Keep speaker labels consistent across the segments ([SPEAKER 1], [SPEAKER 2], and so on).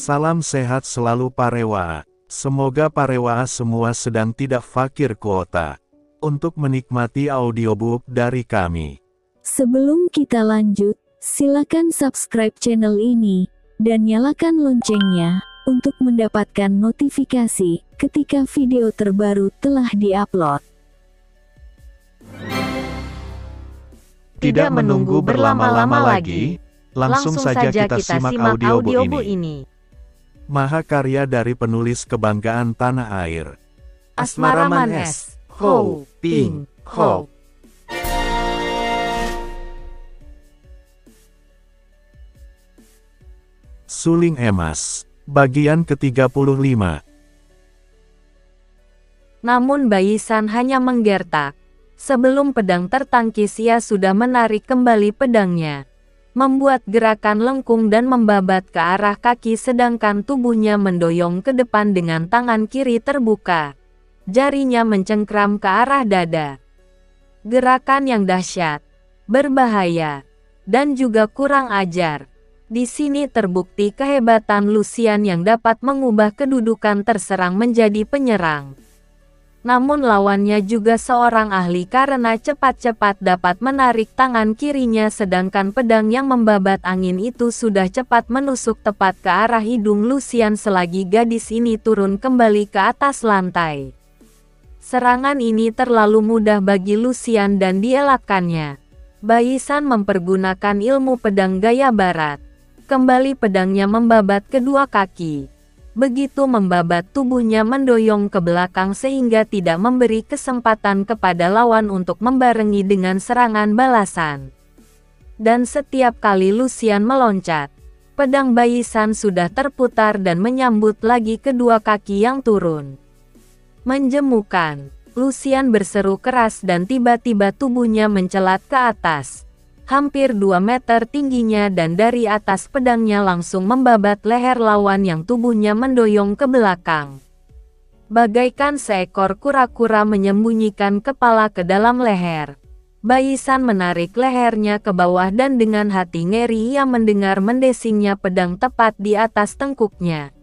[SPEAKER 1] Salam sehat selalu Parewa. Semoga Parewa semua sedang tidak fakir kuota untuk menikmati audiobook dari kami.
[SPEAKER 2] Sebelum kita lanjut, silakan subscribe channel ini dan nyalakan loncengnya untuk mendapatkan notifikasi ketika video terbaru telah diupload.
[SPEAKER 1] Tidak menunggu berlama-lama lagi, langsung saja kita simak audiobook ini. Mahakarya dari penulis kebanggaan tanah air, Asmaraman S. Ho Ping Ho. Suling Emas, bagian ke-35.
[SPEAKER 3] Namun Baisan hanya menggertak. Sebelum pedang tertangkis ia sudah menarik kembali pedangnya, membuat gerakan lengkung dan membabat ke arah kaki sedangkan tubuhnya mendoyong ke depan dengan tangan kiri terbuka. Jarinya mencengkram ke arah dada. Gerakan yang dahsyat, berbahaya, dan juga kurang ajar. Di sini terbukti kehebatan Lucian yang dapat mengubah kedudukan terserang menjadi penyerang. Namun lawannya juga seorang ahli karena cepat-cepat dapat menarik tangan kirinya sedangkan pedang yang membabat angin itu sudah cepat menusuk tepat ke arah hidung Lucian selagi gadis ini turun kembali ke atas lantai. Serangan ini terlalu mudah bagi Lucian dan dielakkannya. Baisan mempergunakan ilmu pedang gaya barat. Kembali pedangnya membabat kedua kaki. Begitu membabat tubuhnya mendoyong ke belakang sehingga tidak memberi kesempatan kepada lawan untuk membarengi dengan serangan balasan. Dan setiap kali Lucian meloncat, pedang Baisan sudah terputar dan menyambut lagi kedua kaki yang turun. Menjemukan, Lucian berseru keras dan tiba-tiba tubuhnya mencelat ke atas. Hampir 2 meter tingginya dan dari atas pedangnya langsung membabat leher lawan yang tubuhnya mendoyong ke belakang. Bagaikan seekor kura-kura menyembunyikan kepala ke dalam leher. Baisan menarik lehernya ke bawah dan dengan hati ngeri ia mendengar mendesingnya pedang tepat di atas tengkuknya.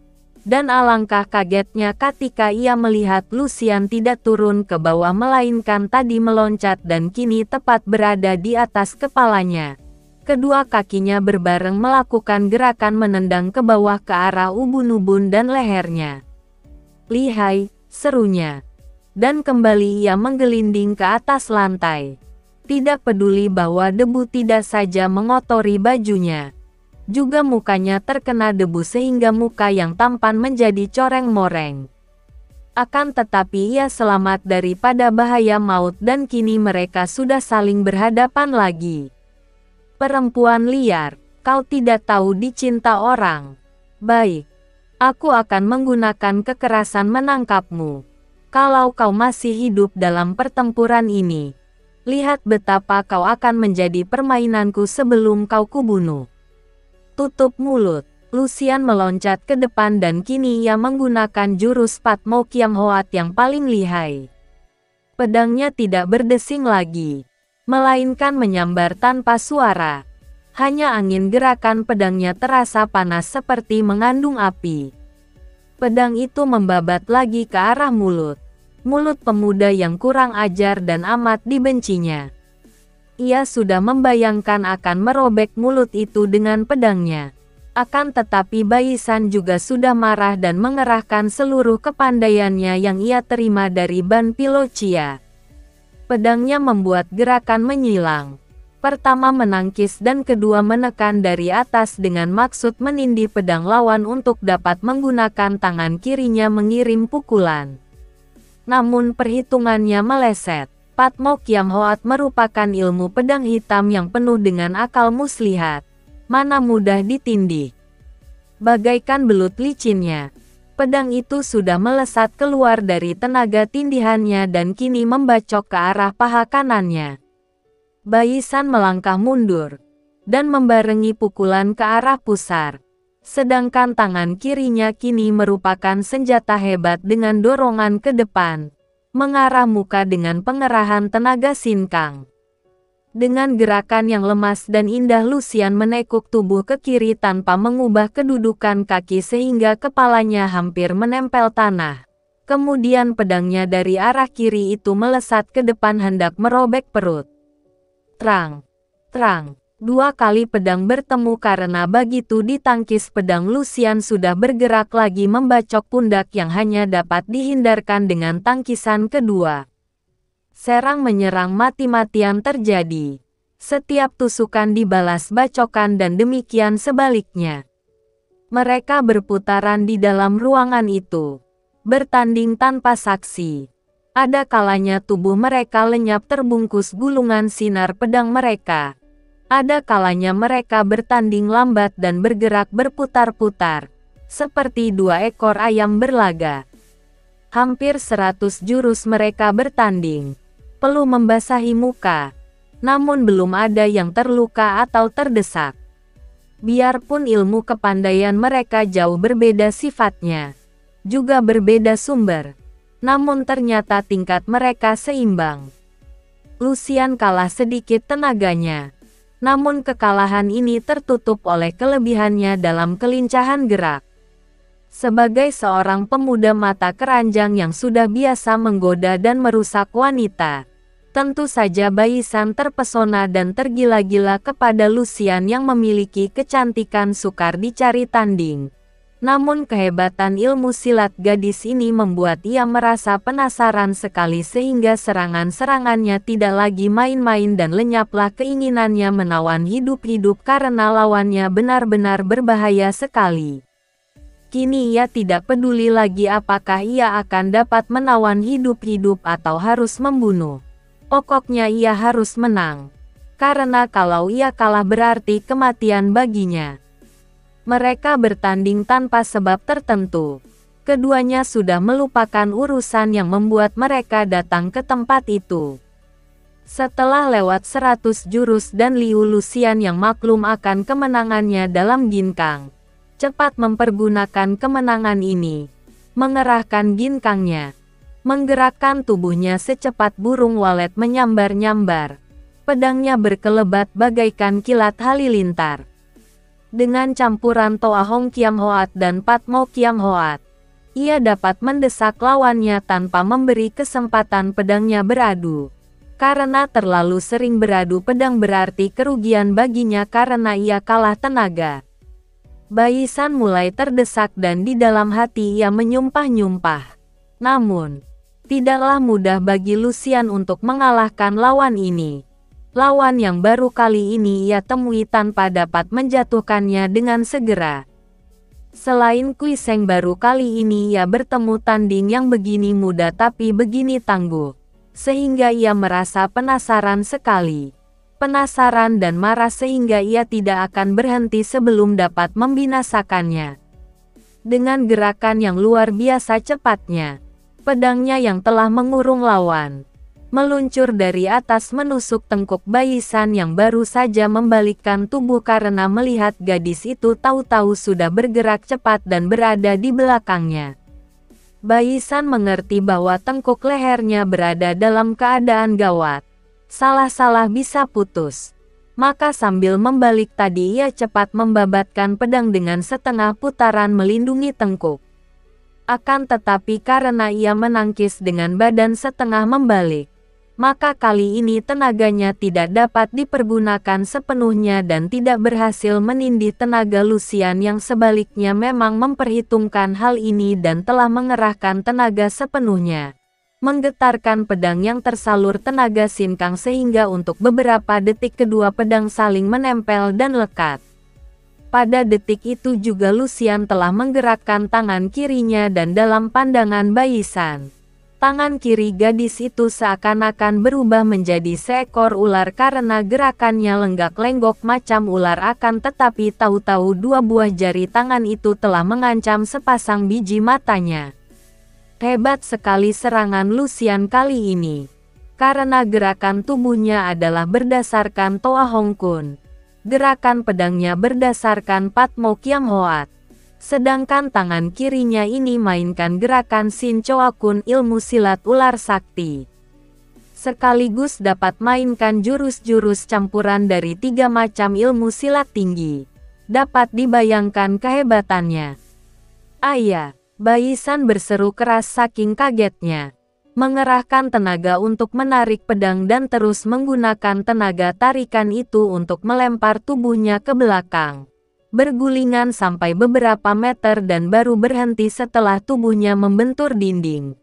[SPEAKER 3] Dan alangkah kagetnya ketika ia melihat Lucian tidak turun ke bawah melainkan tadi meloncat dan kini tepat berada di atas kepalanya. Kedua kakinya berbareng melakukan gerakan menendang ke bawah ke arah ubun-ubun dan lehernya. "Lihai," serunya. Dan kembali ia menggelinding ke atas lantai. Tidak peduli bahwa debu tidak saja mengotori bajunya. Juga mukanya terkena debu sehingga muka yang tampan menjadi coreng-moreng. Akan tetapi ia selamat daripada bahaya maut dan kini mereka sudah saling berhadapan lagi. "Perempuan liar, kau tidak tahu dicinta orang. Baik, aku akan menggunakan kekerasan menangkapmu. Kalau kau masih hidup dalam pertempuran ini, lihat betapa kau akan menjadi permainanku sebelum kau kubunuh." Tutup mulut. Lucian meloncat ke depan dan kini ia menggunakan jurus Patmo Kiam Hoat yang paling lihai. Pedangnya tidak berdesing lagi, melainkan menyambar tanpa suara. Hanya angin gerakan pedangnya terasa panas seperti mengandung api. Pedang itu membabat lagi ke arah mulut. Mulut pemuda yang kurang ajar dan amat dibencinya. Ia sudah membayangkan akan merobek mulut itu dengan pedangnya. Akan tetapi Baisan juga sudah marah dan mengerahkan seluruh kepandaiannya yang ia terima dari Ban Pilocia. Pedangnya membuat gerakan menyilang. Pertama menangkis dan kedua menekan dari atas dengan maksud menindih pedang lawan untuk dapat menggunakan tangan kirinya mengirim pukulan. Namun perhitungannya meleset. Patmo Kiam Hoat merupakan ilmu pedang hitam yang penuh dengan akal muslihat. Mana mudah ditindih. Bagaikan belut licinnya, pedang itu sudah melesat keluar dari tenaga tindihannya dan kini membacok ke arah paha kanannya. Baisan melangkah mundur dan membarengi pukulan ke arah pusar. Sedangkan tangan kirinya kini merupakan senjata hebat dengan dorongan ke depan. Mengarah muka dengan pengerahan tenaga sinkang. Dengan gerakan yang lemas dan indah Lucian menekuk tubuh ke kiri tanpa mengubah kedudukan kaki sehingga kepalanya hampir menempel tanah. Kemudian pedangnya dari arah kiri itu melesat ke depan hendak merobek perut. Trang! Trang! 2 kali pedang bertemu karena begitu ditangkis pedang Lucian sudah bergerak lagi membacok pundak yang hanya dapat dihindarkan dengan tangkisan kedua. Serang menyerang mati-matian terjadi. Setiap tusukan dibalas bacokan dan demikian sebaliknya. Mereka berputaran di dalam ruangan itu, bertanding tanpa saksi. Ada kalanya tubuh mereka lenyap terbungkus gulungan sinar pedang mereka. Ada kalanya mereka bertanding lambat dan bergerak berputar-putar, seperti 2 ekor ayam berlaga. Hampir 100 jurus mereka bertanding. Peluh membasahi muka, namun belum ada yang terluka atau terdesak. Biarpun ilmu kepandaian mereka jauh berbeda sifatnya, juga berbeda sumber, namun ternyata tingkat mereka seimbang. Lucian kalah sedikit tenaganya, namun kekalahan ini tertutup oleh kelebihannya dalam kelincahan gerak. Sebagai seorang pemuda mata keranjang yang sudah biasa menggoda dan merusak wanita, tentu saja Baisan terpesona dan tergila-gila kepada Lucian yang memiliki kecantikan sukar dicari tanding. Namun kehebatan ilmu silat gadis ini membuat ia merasa penasaran sekali sehingga serangan-serangannya tidak lagi main-main dan lenyaplah keinginannya menawan hidup-hidup karena lawannya benar-benar berbahaya sekali. Kini ia tidak peduli lagi apakah ia akan dapat menawan hidup-hidup atau harus membunuh. Pokoknya ia harus menang. Karena kalau ia kalah berarti kematian baginya. Mereka bertanding tanpa sebab tertentu. Keduanya sudah melupakan urusan yang membuat mereka datang ke tempat itu. Setelah lewat 100 jurus dan Liu Lucian yang maklum akan kemenangannya dalam ginkang, cepat mempergunakan kemenangan ini, mengerahkan ginkangnya, menggerakkan tubuhnya secepat burung walet menyambar-nyambar. Pedangnya berkelebat bagaikan kilat halilintar. Dengan campuran Toa Hong Kiam Hoat dan Pat Mo Kiam Hoat, ia dapat mendesak lawannya tanpa memberi kesempatan pedangnya beradu. Karena terlalu sering beradu pedang berarti kerugian baginya karena ia kalah tenaga. Baisan mulai terdesak dan di dalam hati ia menyumpah-nyumpah. Namun, tidaklah mudah bagi Lucian untuk mengalahkan lawan ini. Lawan yang baru kali ini ia temui tanpa dapat menjatuhkannya dengan segera. Selain Kuiseng baru kali ini ia bertemu tanding yang begini mudah tapi begini tangguh. Sehingga ia merasa penasaran sekali. Penasaran dan marah sehingga ia tidak akan berhenti sebelum dapat membinasakannya. Dengan gerakan yang luar biasa cepatnya, pedangnya yang telah mengurung lawan, meluncur dari atas menusuk tengkuk Baisan yang baru saja membalikkan tubuh karena melihat gadis itu tahu-tahu sudah bergerak cepat dan berada di belakangnya. Baisan mengerti bahwa tengkuk lehernya berada dalam keadaan gawat. Salah-salah bisa putus. Maka sambil membalik tadi ia cepat membabatkan pedang dengan setengah putaran melindungi tengkuk. Akan tetapi karena ia menangkis dengan badan setengah membalik, maka kali ini tenaganya tidak dapat dipergunakan sepenuhnya dan tidak berhasil menindih tenaga Lucian yang sebaliknya memang memperhitungkan hal ini dan telah mengerahkan tenaga sepenuhnya. Menggetarkan pedang yang tersalur tenaga sinkang sehingga untuk beberapa detik kedua pedang saling menempel dan lekat. Pada detik itu juga Lucian telah menggerakkan tangan kirinya dan dalam pandangan Baisan, tangan kiri gadis itu seakan-akan berubah menjadi seekor ular karena gerakannya lenggak-lenggok macam ular akan tetapi tahu-tahu 2 buah jari tangan itu telah mengancam sepasang biji matanya. Hebat sekali serangan Lucian kali ini. Karena gerakan tubuhnya adalah berdasarkan Toa Hong Kun. Gerakan pedangnya berdasarkan Pat Mo Kiam Hoat. Sedangkan tangan kirinya ini mainkan gerakan Sin Choa Kun ilmu silat ular sakti. sekaligus dapat mainkan jurus-jurus campuran dari 3 macam ilmu silat tinggi. Dapat dibayangkan kehebatannya. Ayah, Bai San berseru keras saking kagetnya. Mengerahkan tenaga untuk menarik pedang dan terus menggunakan tenaga tarikan itu untuk melempar tubuhnya ke belakang. Bergulingan sampai beberapa meter dan baru berhenti setelah tubuhnya membentur dinding.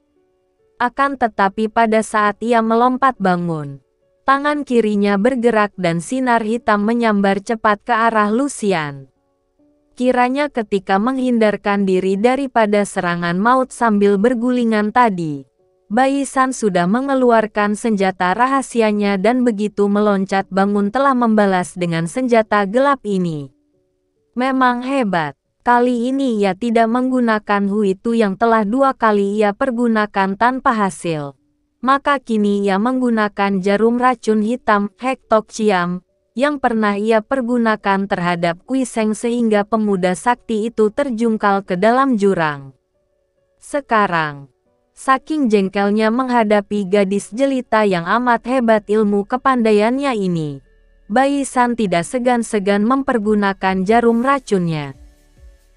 [SPEAKER 3] Akan tetapi pada saat ia melompat bangun, tangan kirinya bergerak dan sinar hitam menyambar cepat ke arah Lucian. Kiranya ketika menghindarkan diri daripada serangan maut sambil bergulingan tadi, Bai San sudah mengeluarkan senjata rahasianya dan begitu meloncat bangun telah membalas dengan senjata gelap ini. Memang hebat. Kali ini ia tidak menggunakan Huitu yang telah 2 kali ia pergunakan tanpa hasil. Maka kini ia menggunakan jarum racun hitam Hek Tok Chiam yang pernah ia pergunakan terhadap Kui Seng sehingga pemuda sakti itu terjungkal ke dalam jurang. Sekarang, saking jengkelnya menghadapi gadis jelita yang amat hebat ilmu kepandaiannya ini, Bai San tidak segan-segan mempergunakan jarum racunnya.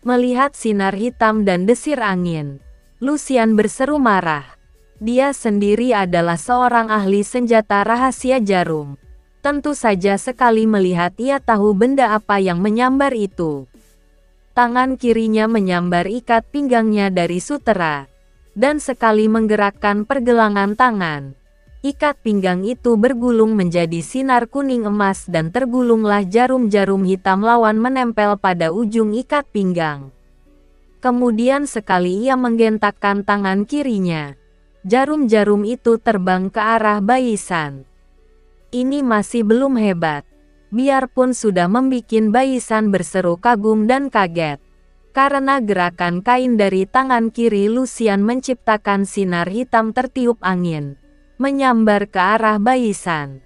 [SPEAKER 3] Melihat sinar hitam dan desir angin, Lucian berseru marah. Dia sendiri adalah seorang ahli senjata rahasia jarum. Tentu saja sekali melihat ia tahu benda apa yang menyambar itu. Tangan kirinya menyambar ikat pinggangnya dari sutera. Dan sekali menggerakkan pergelangan tangan, ikat pinggang itu bergulung menjadi sinar kuning emas dan tergulunglah jarum-jarum hitam lawan menempel pada ujung ikat pinggang. Kemudian sekali ia menggentakkan tangan kirinya, jarum-jarum itu terbang ke arah Bai San. Ini masih belum hebat. Biarpun sudah membikin Bai San berseru kagum dan kaget. Karena gerakan kain dari tangan kiri Lucian menciptakan sinar hitam tertiup angin, menyambar ke arah Bai San.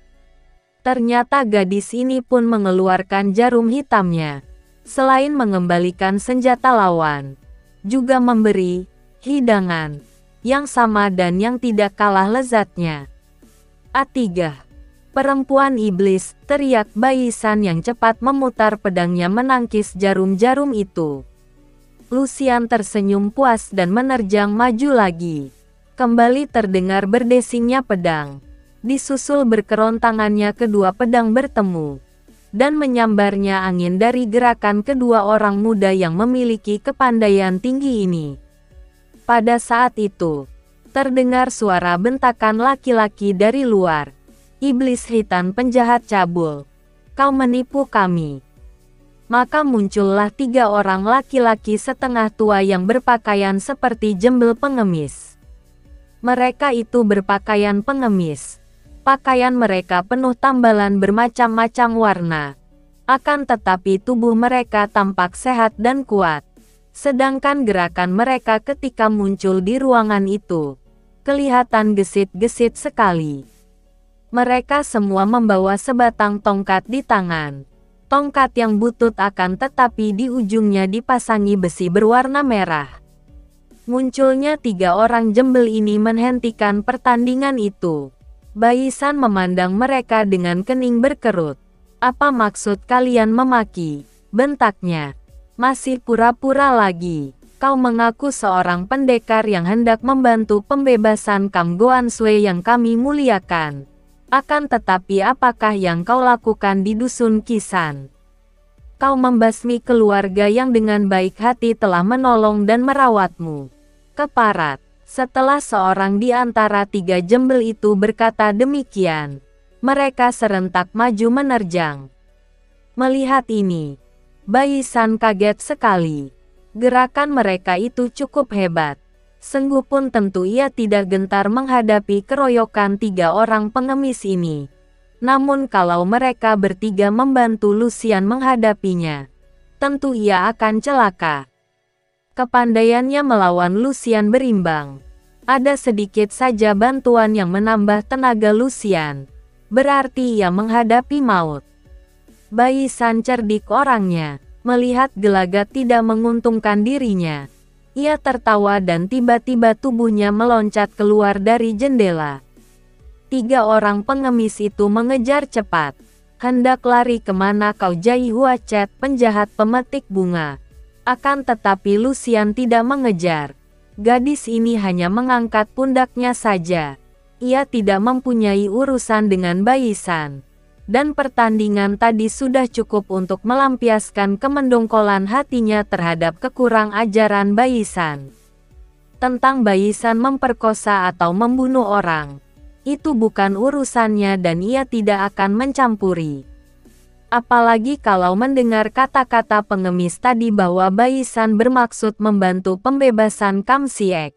[SPEAKER 3] Ternyata gadis ini pun mengeluarkan jarum hitamnya. Selain mengembalikan senjata lawan, juga memberi hidangan yang sama dan yang tidak kalah lezatnya. A3. Perempuan iblis, teriak Bai San yang cepat memutar pedangnya menangkis jarum-jarum itu. Lucian tersenyum puas dan menerjang maju lagi. Kembali terdengar berdesingnya pedang. Disusul berkerontangannya kedua pedang bertemu. Dan menyambarnya angin dari gerakan kedua orang muda yang memiliki kepandaian tinggi ini. Pada saat itu, terdengar suara bentakan laki-laki dari luar. Iblis hitam penjahat cabul, kau menipu kami. Maka muncullah 3 orang laki-laki setengah tua yang berpakaian seperti jembel pengemis. Mereka itu berpakaian pengemis. Pakaian mereka penuh tambalan bermacam-macam warna. Akan tetapi tubuh mereka tampak sehat dan kuat. Sedangkan gerakan mereka ketika muncul di ruangan itu, kelihatan gesit-gesit sekali. Mereka semua membawa sebatang tongkat di tangan. Tongkat yang butut akan tetapi di ujungnya dipasangi besi berwarna merah. Munculnya 3 orang jembel ini menghentikan pertandingan itu. Bai San memandang mereka dengan kening berkerut. Apa maksud kalian memaki? Bentaknya. Masih pura-pura lagi. Kau mengaku seorang pendekar yang hendak membantu pembebasan Kam Goan Sui yang kami muliakan. Akan tetapi apakah yang kau lakukan di dusun Kisan? Kau membasmi keluarga yang dengan baik hati telah menolong dan merawatmu. Keparat. Setelah seorang di antara 3 jembel itu berkata demikian, mereka serentak maju menerjang. Melihat ini, Bai San kaget sekali. Gerakan mereka itu cukup hebat. Sengguh pun tentu ia tidak gentar menghadapi keroyokan 3 orang pengemis ini. Namun kalau mereka bertiga membantu Lucian menghadapinya, tentu ia akan celaka. Kepandaiannya melawan Lucian berimbang. Ada sedikit saja bantuan yang menambah tenaga Lucian. Berarti ia menghadapi maut. Bai San cerdik orangnya. Melihat gelagat tidak menguntungkan dirinya, ia tertawa dan tiba-tiba tubuhnya meloncat keluar dari jendela. Tiga orang pengemis itu mengejar cepat. Hendak lari kemana kau Jai Huacet, penjahat pemetik bunga. Akan tetapi Lucian tidak mengejar. Gadis ini hanya mengangkat pundaknya saja. Ia tidak mempunyai urusan dengan Baisan. Dan pertandingan tadi sudah cukup untuk melampiaskan kemendongkolan hatinya terhadap kekurang ajaran Baisan. Tentang Baisan memperkosa atau membunuh orang, itu bukan urusannya dan ia tidak akan mencampuri. Apalagi kalau mendengar kata-kata pengemis tadi bahwa Baisan bermaksud membantu pembebasan Kam Siek.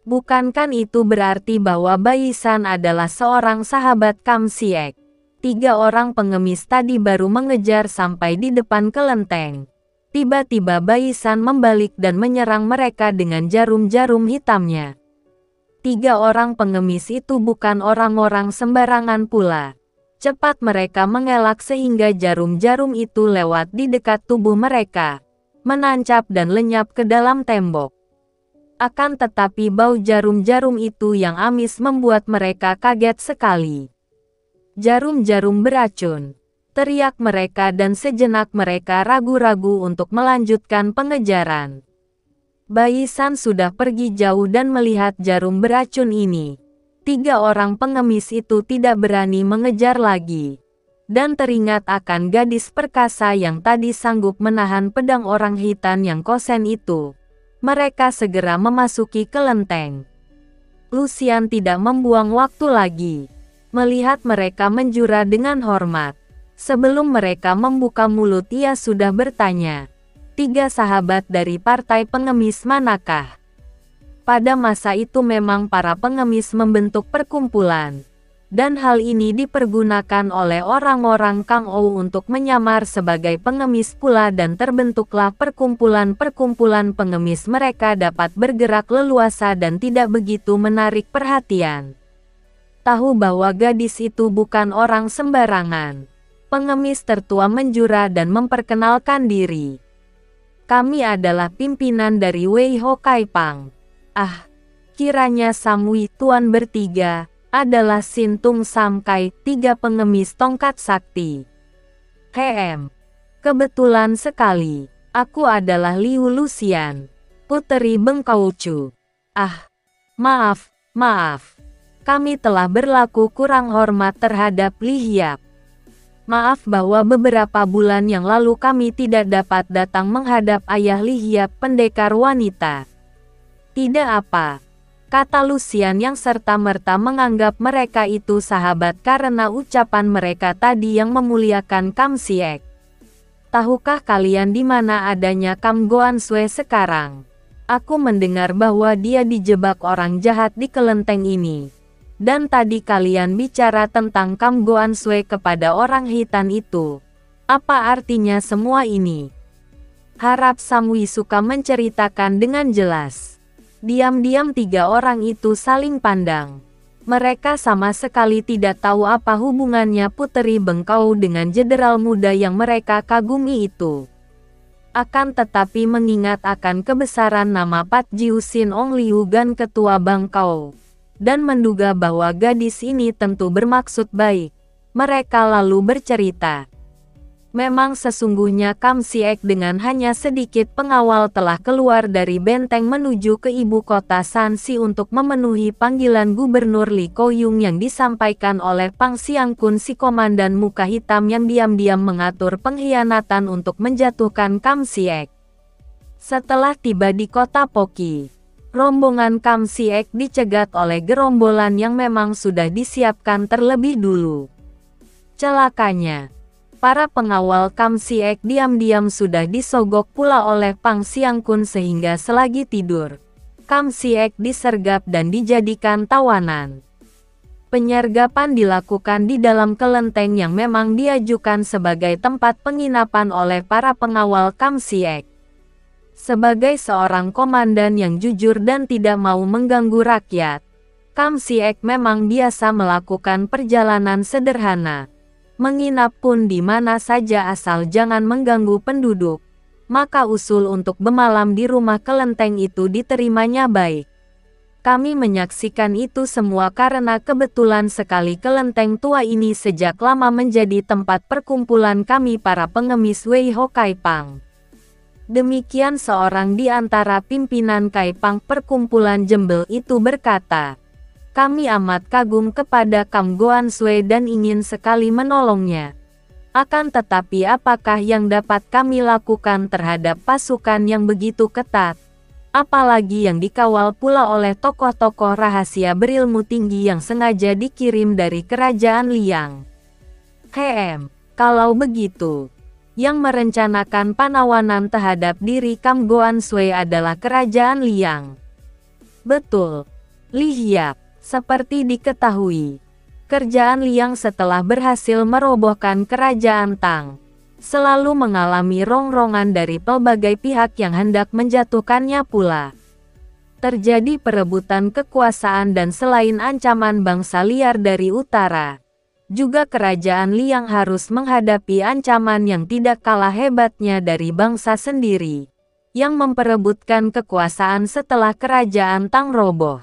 [SPEAKER 3] Bukankah itu berarti bahwa Baisan adalah seorang sahabat Kam Siek? Tiga orang pengemis tadi baru mengejar sampai di depan kelenteng. Tiba-tiba Baisan membalik dan menyerang mereka dengan jarum-jarum hitamnya. Tiga orang pengemis itu bukan orang-orang sembarangan pula. Cepat mereka mengelak sehingga jarum-jarum itu lewat di dekat tubuh mereka, menancap dan lenyap ke dalam tembok. Akan tetapi bau jarum-jarum itu yang amis membuat mereka kaget sekali. Jarum-jarum beracun, teriak mereka dan sejenak mereka ragu-ragu untuk melanjutkan pengejaran. Baisan sudah pergi jauh dan melihat jarum beracun ini. Tiga orang pengemis itu tidak berani mengejar lagi. Dan teringat akan gadis perkasa yang tadi sanggup menahan pedang orang hitam yang kosen itu. Mereka segera memasuki kelenteng. Lucian tidak membuang waktu lagi. Melihat mereka menjura dengan hormat. Sebelum mereka membuka mulut ia sudah bertanya, tiga sahabat dari partai pengemis manakah? Pada masa itu memang para pengemis membentuk perkumpulan. Dan hal ini dipergunakan oleh orang-orang Kang Ou untuk menyamar sebagai pengemis pula dan terbentuklah perkumpulan-perkumpulan pengemis mereka dapat bergerak leluasa dan tidak begitu menarik perhatian. Tahu bahwa gadis itu bukan orang sembarangan. Pengemis tertua menjura dan memperkenalkan diri. Kami adalah pimpinan dari Wei Ho Kai Pang. Ah, kiranya Samwi Tuan bertiga adalah Sintung Sam Kai, tiga pengemis tongkat sakti. Kebetulan sekali, aku adalah Liu Lucian, puteri Bengkaucu. Ah, maaf, kami telah berlaku kurang hormat terhadap Li Hiap. Maaf bahwa beberapa bulan yang lalu kami tidak dapat datang menghadap Ayah Li Hiap, pendekar wanita. Tidak apa, kata Lucian yang serta-merta menganggap mereka itu sahabat karena ucapan mereka tadi yang memuliakan Kam Siek. Tahukah kalian di mana adanya Kam Goan Sue sekarang? Aku mendengar bahwa dia dijebak orang jahat di kelenteng ini. Dan tadi kalian bicara tentang Kam Goan Sue kepada orang hitam itu. Apa artinya semua ini? Harap Samwi suka menceritakan dengan jelas. Diam-diam tiga orang itu saling pandang. Mereka sama sekali tidak tahu apa hubungannya Puteri Bengkau dengan jenderal muda yang mereka kagumi itu. Akan tetapi mengingat akan kebesaran nama Pat Jiu Sin Ong Liu Gan ketua Bangkau, dan menduga bahwa gadis ini tentu bermaksud baik, mereka lalu bercerita. Memang sesungguhnya Kam Siek dengan hanya sedikit pengawal telah keluar dari benteng menuju ke ibu kota Shanxi untuk memenuhi panggilan Gubernur Li Koyung yang disampaikan oleh Pang Siangkun si komandan muka hitam yang diam-diam mengatur pengkhianatan untuk menjatuhkan Kam Siek. Setelah tiba di kota Poki, rombongan Kam Siek dicegat oleh gerombolan yang memang sudah disiapkan terlebih dulu. Celakanya, para pengawal Kam Siek diam-diam sudah disogok pula oleh Pang Siangkun sehingga selagi tidur, Kam Siek disergap dan dijadikan tawanan. Penyergapan dilakukan di dalam kelenteng yang memang diajukan sebagai tempat penginapan oleh para pengawal Kam Siek. Sebagai seorang komandan yang jujur dan tidak mau mengganggu rakyat, Kam Siek memang biasa melakukan perjalanan sederhana. Menginap pun di mana saja asal jangan mengganggu penduduk. Maka usul untuk bermalam di rumah kelenteng itu diterimanya baik. Kami menyaksikan itu semua karena kebetulan sekali kelenteng tua ini sejak lama menjadi tempat perkumpulan kami para pengemis Wei Ho Kaipang. Demikian seorang di antara pimpinan Kaipang perkumpulan Jembel itu berkata. Kami amat kagum kepada Kam Goan Sui dan ingin sekali menolongnya. Akan tetapi apakah yang dapat kami lakukan terhadap pasukan yang begitu ketat? Apalagi yang dikawal pula oleh tokoh-tokoh rahasia berilmu tinggi yang sengaja dikirim dari kerajaan Liang. Kalau begitu, yang merencanakan penawanan terhadap diri Kam Goan Sui adalah kerajaan Liang. Betul, Li Hiap, seperti diketahui, kerajaan Liang setelah berhasil merobohkan kerajaan Tang, selalu mengalami rongrongan dari pelbagai pihak yang hendak menjatuhkannya pula. Terjadi perebutan kekuasaan dan selain ancaman bangsa liar dari utara, juga kerajaan Liang harus menghadapi ancaman yang tidak kalah hebatnya dari bangsa sendiri, yang memperebutkan kekuasaan setelah kerajaan Tang roboh.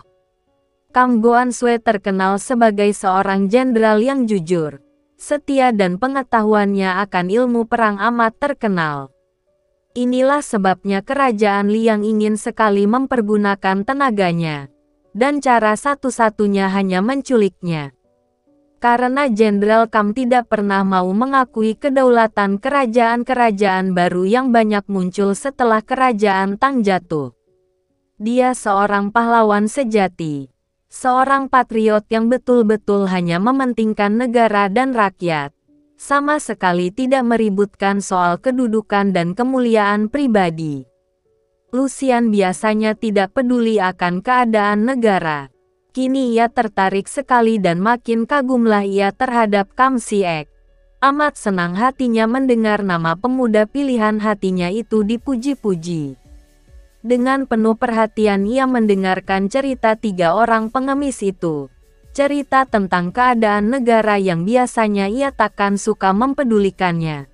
[SPEAKER 3] Kam Goan Sui terkenal sebagai seorang jenderal yang jujur, setia dan pengetahuannya akan ilmu perang amat terkenal. Inilah sebabnya kerajaan Liang ingin sekali mempergunakan tenaganya, dan cara satu-satunya hanya menculiknya. Karena Jenderal Kam tidak pernah mau mengakui kedaulatan kerajaan-kerajaan baru yang banyak muncul setelah kerajaan Tang jatuh. Dia seorang pahlawan sejati. Seorang patriot yang betul-betul hanya mementingkan negara dan rakyat. Sama sekali tidak meributkan soal kedudukan dan kemuliaan pribadi. Lucian biasanya tidak peduli akan keadaan negara. Kini ia tertarik sekali dan makin kagumlah ia terhadap Kam Siek. Amat senang hatinya mendengar nama pemuda pilihan hatinya itu dipuji-puji. Dengan penuh perhatian ia mendengarkan cerita tiga orang pengemis itu. Cerita tentang keadaan negara yang biasanya ia takkan suka mempedulikannya.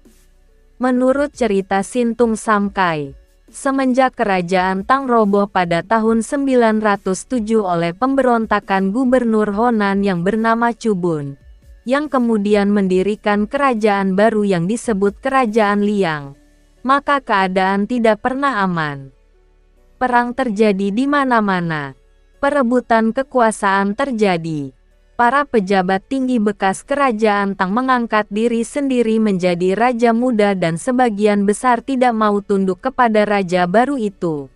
[SPEAKER 3] Menurut cerita Sintung Samkai, semenjak kerajaan Tang roboh pada tahun 907 oleh pemberontakan Gubernur Honan yang bernama Chubun, yang kemudian mendirikan kerajaan baru yang disebut Kerajaan Liang, maka keadaan tidak pernah aman. Perang terjadi di mana-mana. Perebutan kekuasaan terjadi. Para pejabat tinggi bekas kerajaan Tang mengangkat diri sendiri menjadi raja muda dan sebagian besar tidak mau tunduk kepada raja baru itu.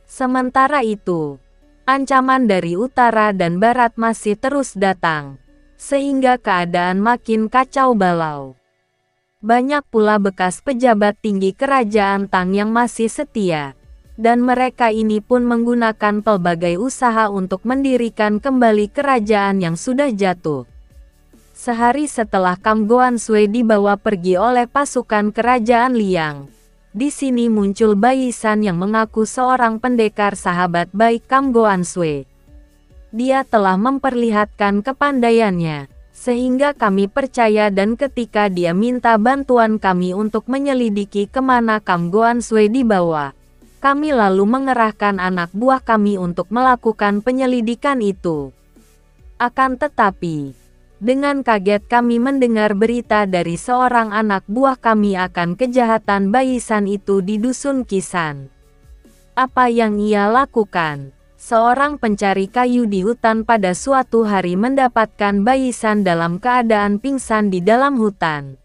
[SPEAKER 3] Sementara itu, ancaman dari utara dan barat masih terus datang, sehingga keadaan makin kacau balau. Banyak pula bekas pejabat tinggi kerajaan Tang yang masih setia. Dan mereka ini pun menggunakan pelbagai usaha untuk mendirikan kembali kerajaan yang sudah jatuh. Sehari setelah Kam Goan Sui dibawa pergi oleh pasukan kerajaan Liang, di sini muncul Baisan yang mengaku seorang pendekar sahabat baik Kam Goan Sui. Dia telah memperlihatkan kepandaiannya, sehingga kami percaya dan ketika dia minta bantuan kami untuk menyelidiki kemana Kam Goan Sui dibawa, kami lalu mengerahkan anak buah kami untuk melakukan penyelidikan itu. Akan tetapi, dengan kaget kami mendengar berita dari seorang anak buah kami akan kejahatan Baisan itu di Dusun Kisan. Apa yang ia lakukan? Seorang pencari kayu di hutan pada suatu hari mendapatkan Baisan dalam keadaan pingsan di dalam hutan.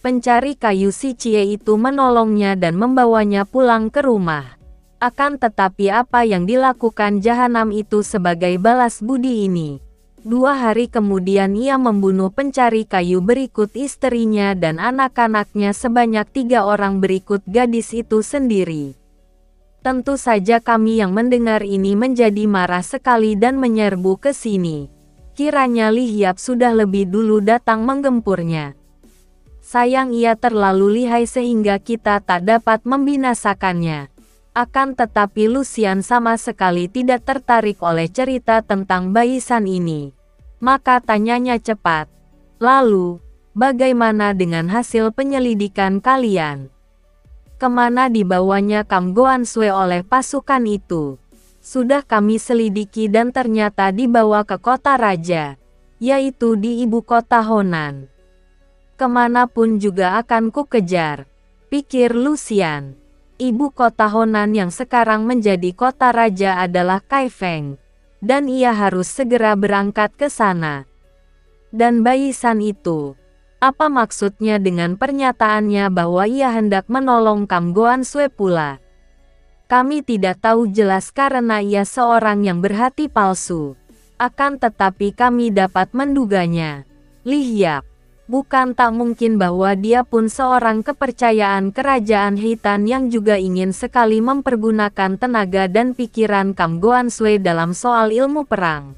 [SPEAKER 3] Pencari kayu si Cie itu menolongnya dan membawanya pulang ke rumah. Akan tetapi apa yang dilakukan jahanam itu sebagai balas budi ini? 2 hari kemudian ia membunuh pencari kayu berikut istrinya dan anak-anaknya sebanyak 3 orang berikut gadis itu sendiri. Tentu saja kami yang mendengar ini menjadi marah sekali dan menyerbu ke sini. Kiranya Li Hiap sudah lebih dulu datang menggempurnya. Sayang ia terlalu lihai sehingga kita tak dapat membinasakannya. Akan tetapi Lucian sama sekali tidak tertarik oleh cerita tentang Baisan ini. Maka tanyanya cepat. Lalu, bagaimana dengan hasil penyelidikan kalian? Kemana dibawanya Kam Goan Sui oleh pasukan itu? Sudah kami selidiki dan ternyata dibawa ke kota raja, yaitu di ibu kota Honan. Kemanapun juga akan ku kejar, pikir Lucian. Ibu kota Honan yang sekarang menjadi kota raja adalah Kaifeng, dan ia harus segera berangkat ke sana. Dan Baisan itu, apa maksudnya dengan pernyataannya bahwa ia hendak menolong Kam Goansue pula? Kami tidak tahu jelas karena ia seorang yang berhati palsu. Akan tetapi kami dapat menduganya. Li Hiap, bukan tak mungkin bahwa dia pun seorang kepercayaan kerajaan Hitan yang juga ingin sekali mempergunakan tenaga dan pikiran Kam Goansue dalam soal ilmu perang.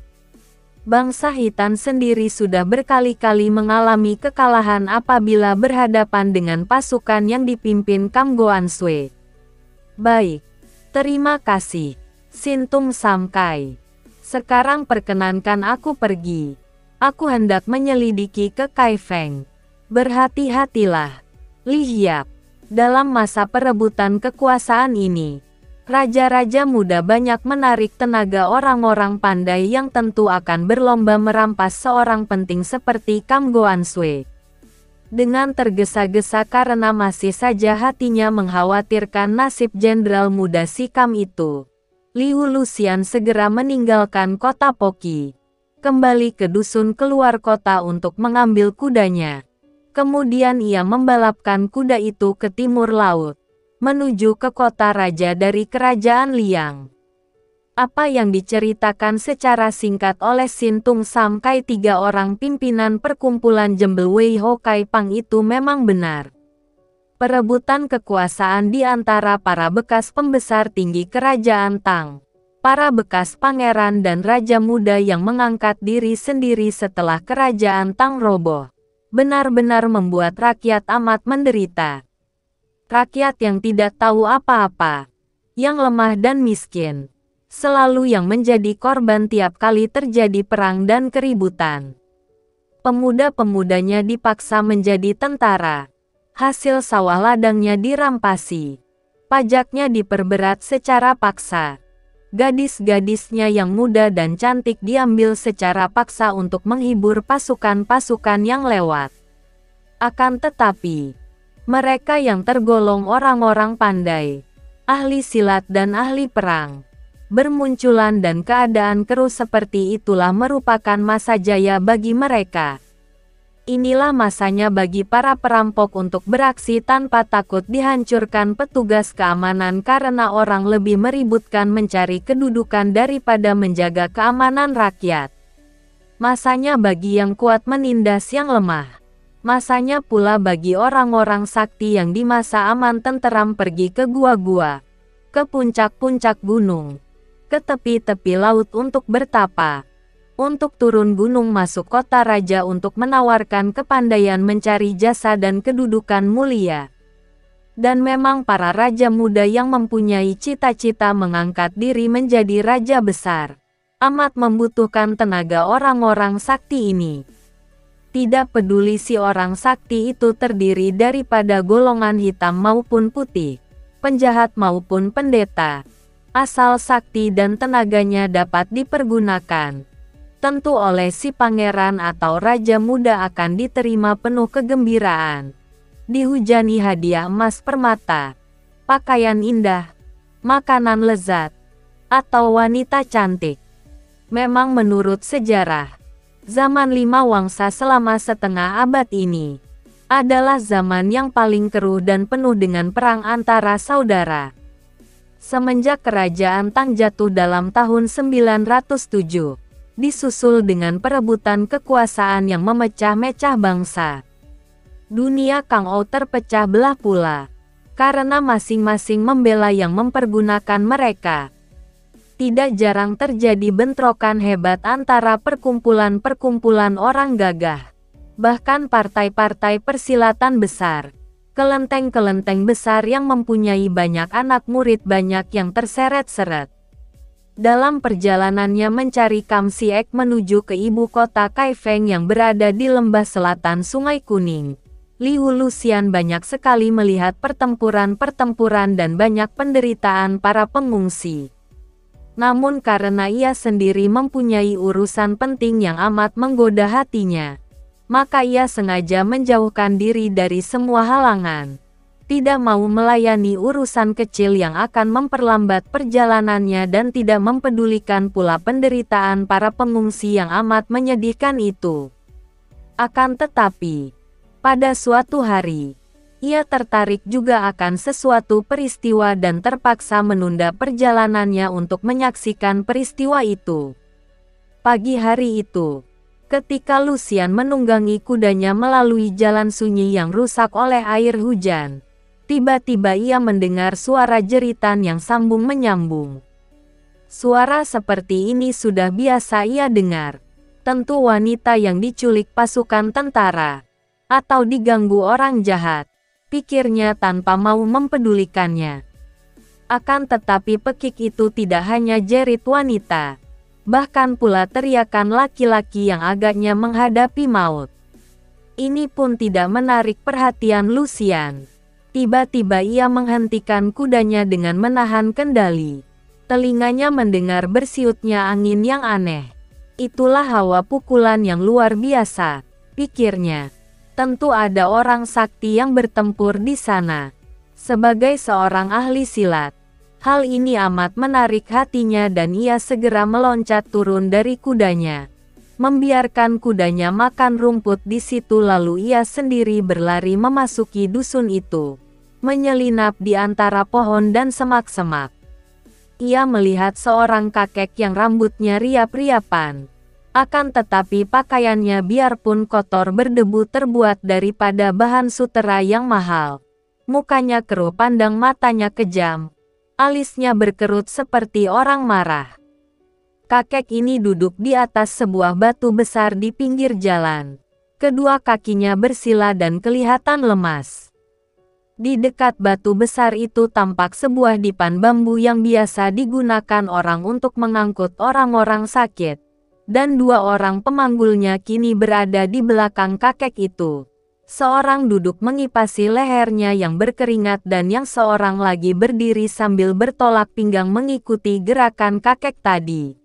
[SPEAKER 3] Bangsa Hitan sendiri sudah berkali-kali mengalami kekalahan apabila berhadapan dengan pasukan yang dipimpin Kam Goansue. Baik. Terima kasih, Sintung Samkai. Sekarang perkenankan aku pergi. Aku hendak menyelidiki ke Kaifeng. Berhati-hatilah, Li Hiap. Dalam masa perebutan kekuasaan ini, raja-raja muda banyak menarik tenaga orang-orang pandai yang tentu akan berlomba merampas seorang penting seperti Kam Goansue. Dengan tergesa-gesa karena masih saja hatinya mengkhawatirkan nasib jenderal muda si Kam itu, Liu Lucian segera meninggalkan kota Poki, kembali ke dusun keluar kota untuk mengambil kudanya. Kemudian ia membalapkan kuda itu ke timur laut, menuju ke kota raja dari kerajaan Liang. Apa yang diceritakan secara singkat oleh Sintung Samkai, 3 orang pimpinan perkumpulan Jembel Wei Hokai Pang itu memang benar. Perebutan kekuasaan di antara para bekas pembesar tinggi kerajaan Tang, para bekas pangeran dan raja muda yang mengangkat diri sendiri setelah kerajaan Tang roboh, benar-benar membuat rakyat amat menderita. Rakyat yang tidak tahu apa-apa, yang lemah dan miskin, selalu yang menjadi korban tiap kali terjadi perang dan keributan. Pemuda-pemudanya dipaksa menjadi tentara. Hasil sawah ladangnya dirampasi. Pajaknya diperberat secara paksa. Gadis-gadisnya yang muda dan cantik diambil secara paksa untuk menghibur pasukan-pasukan yang lewat. Akan tetapi, mereka yang tergolong orang-orang pandai, ahli silat dan ahli perang, bermunculan dan keadaan keruh seperti itulah merupakan masa jaya bagi mereka. Inilah masanya bagi para perampok untuk beraksi tanpa takut dihancurkan petugas keamanan karena orang lebih meributkan mencari kedudukan daripada menjaga keamanan rakyat. Masanya bagi yang kuat menindas yang lemah. Masanya pula bagi orang-orang sakti yang di masa aman tenteram pergi ke gua-gua, ke puncak-puncak gunung, ke tepi-tepi laut untuk bertapa, untuk turun gunung masuk kota raja untuk menawarkan kepandaian mencari jasa dan kedudukan mulia. Dan memang para raja muda yang mempunyai cita-cita mengangkat diri menjadi raja besar, amat membutuhkan tenaga orang-orang sakti ini. Tidak peduli si orang sakti itu terdiri daripada golongan hitam maupun putih, penjahat maupun pendeta, asal sakti dan tenaganya dapat dipergunakan, tentu oleh si pangeran atau raja muda akan diterima penuh kegembiraan, dihujani hadiah emas permata, pakaian indah, makanan lezat, atau wanita cantik. Memang menurut sejarah, zaman 5 wangsa selama setengah abad ini adalah zaman yang paling keruh dan penuh dengan perang antara saudara. Semenjak kerajaan Tang jatuh dalam tahun 907, disusul dengan perebutan kekuasaan yang memecah-mecah bangsa. Dunia Kangou terpecah belah pula, karena masing-masing membela yang mempergunakan mereka. Tidak jarang terjadi bentrokan hebat antara perkumpulan-perkumpulan orang gagah, bahkan partai-partai persilatan besar, kelenteng-kelenteng besar yang mempunyai banyak anak murid banyak yang terseret-seret. Dalam perjalanannya mencari Kam Siek menuju ke ibu kota Kaifeng yang berada di lembah selatan Sungai Kuning, Liu Lucian banyak sekali melihat pertempuran-pertempuran dan banyak penderitaan para pengungsi. Namun karena ia sendiri mempunyai urusan penting yang amat menggoda hatinya, maka ia sengaja menjauhkan diri dari semua halangan. Tidak mau melayani urusan kecil yang akan memperlambat perjalanannya dan tidak mempedulikan pula penderitaan para pengungsi yang amat menyedihkan itu. Akan tetapi, pada suatu hari, ia tertarik juga akan sesuatu peristiwa dan terpaksa menunda perjalanannya untuk menyaksikan peristiwa itu. Pagi hari itu, ketika Lucian menunggangi kudanya melalui jalan sunyi yang rusak oleh air hujan, tiba-tiba ia mendengar suara jeritan yang sambung menyambung. Suara seperti ini sudah biasa ia dengar. Tentu wanita yang diculik pasukan tentara, atau diganggu orang jahat, pikirnya tanpa mau mempedulikannya. Akan tetapi pekik itu tidak hanya jerit wanita, bahkan pula teriakan laki-laki yang agaknya menghadapi maut. Ini pun tidak menarik perhatian Lucian. Tiba-tiba ia menghentikan kudanya dengan menahan kendali. Telinganya mendengar bersiutnya angin yang aneh. Itulah hawa pukulan yang luar biasa, pikirnya. Tentu ada orang sakti yang bertempur di sana. Sebagai seorang ahli silat, hal ini amat menarik hatinya dan ia segera meloncat turun dari kudanya. Membiarkan kudanya makan rumput di situ lalu ia sendiri berlari memasuki dusun itu. Menyelinap di antara pohon dan semak-semak. Ia melihat seorang kakek yang rambutnya riap-riapan. Akan tetapi pakaiannya biarpun kotor berdebu terbuat daripada bahan sutera yang mahal. Mukanya keruh pandang matanya kejam. Alisnya berkerut seperti orang marah. Kakek ini duduk di atas sebuah batu besar di pinggir jalan. Kedua kakinya bersila dan kelihatan lemas. Di dekat batu besar itu tampak sebuah dipan bambu yang biasa digunakan orang untuk mengangkut orang-orang sakit. Dan dua orang pemanggulnya kini berada di belakang kakek itu. Seorang duduk mengipasi lehernya yang berkeringat dan yang seorang lagi berdiri sambil bertolak pinggang mengikuti gerakan kakek tadi.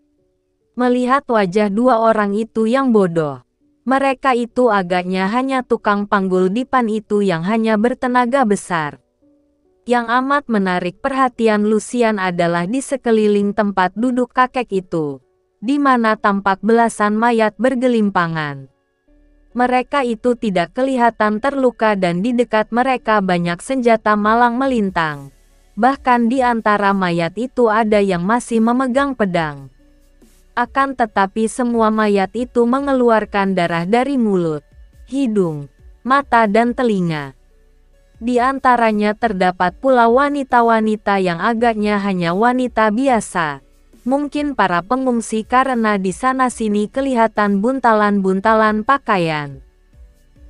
[SPEAKER 3] Melihat wajah dua orang itu yang bodoh. Mereka itu agaknya hanya tukang panggul dipan itu yang hanya bertenaga besar. Yang amat menarik perhatian Lucian adalah di sekeliling tempat duduk kakek itu, di mana tampak belasan mayat bergelimpangan. Mereka itu tidak kelihatan terluka dan di dekat mereka banyak senjata malang melintang. Bahkan di antara mayat itu ada yang masih memegang pedang. Akan tetapi semua mayat itu mengeluarkan darah dari mulut, hidung, mata dan telinga. Di antaranya terdapat pula wanita-wanita yang agaknya hanya wanita biasa. Mungkin para pengungsi karena di sana-sini kelihatan buntalan-buntalan pakaian.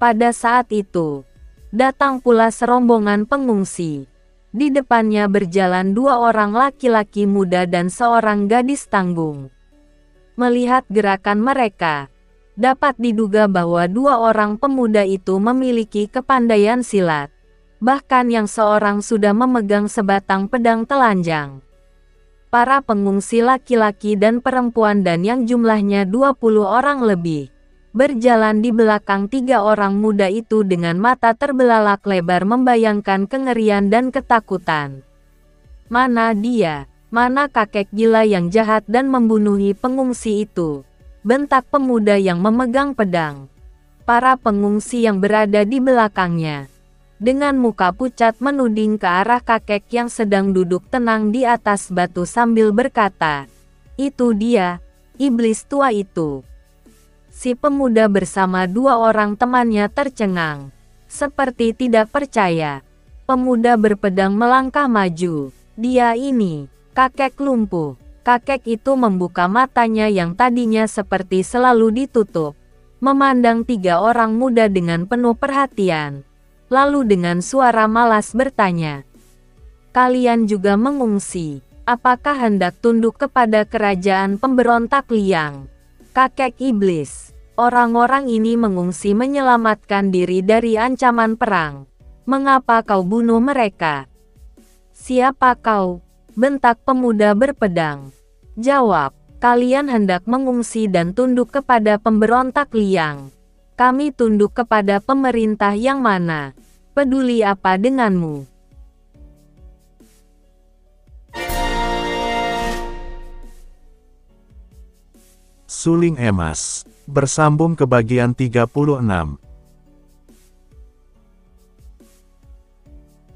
[SPEAKER 3] Pada saat itu, datang pula serombongan pengungsi. Di depannya berjalan dua orang laki-laki muda dan seorang gadis tanggung. Melihat gerakan mereka, dapat diduga bahwa dua orang pemuda itu memiliki kepandaian silat. Bahkan yang seorang sudah memegang sebatang pedang telanjang. Para pengungsi laki-laki dan perempuan dan yang jumlahnya 20 orang lebih, berjalan di belakang tiga orang muda itu dengan mata terbelalak lebar membayangkan kengerian dan ketakutan. Mana dia? Mana kakek gila yang jahat dan membunuhi pengungsi itu? Bentak pemuda yang memegang pedang. Para pengungsi yang berada di belakangnya, dengan muka pucat menuding ke arah kakek yang sedang duduk tenang di atas batu sambil berkata, "Itu dia, iblis tua itu." Si pemuda bersama dua orang temannya tercengang. Seperti tidak percaya. Pemuda berpedang melangkah maju. Dia ini kakek lumpuh. Kakek itu membuka matanya yang tadinya seperti selalu ditutup. Memandang tiga orang muda dengan penuh perhatian. Lalu dengan suara malas bertanya, "Kalian juga mengungsi? Apakah hendak tunduk kepada kerajaan pemberontak liang?" Kakek iblis, orang-orang ini mengungsi menyelamatkan diri dari ancaman perang. Mengapa kau bunuh mereka? Siapa kau? Bentak pemuda berpedang. Jawab, kalian hendak mengungsi dan tunduk kepada pemberontak Liang. Kami tunduk kepada pemerintah yang mana? Peduli apa denganmu?
[SPEAKER 1] Suling emas. Bersambung ke bagian 36.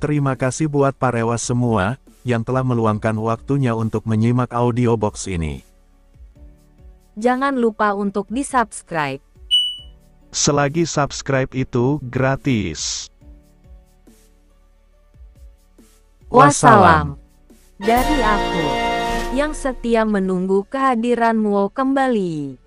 [SPEAKER 1] Terima kasih buat parewas semua, yang telah meluangkan waktunya untuk menyimak audiobox ini.
[SPEAKER 3] Jangan lupa untuk di-subscribe.
[SPEAKER 1] Selagi subscribe itu gratis.
[SPEAKER 3] Wassalam. Dari aku, yang setia menunggu kehadiranmu kembali.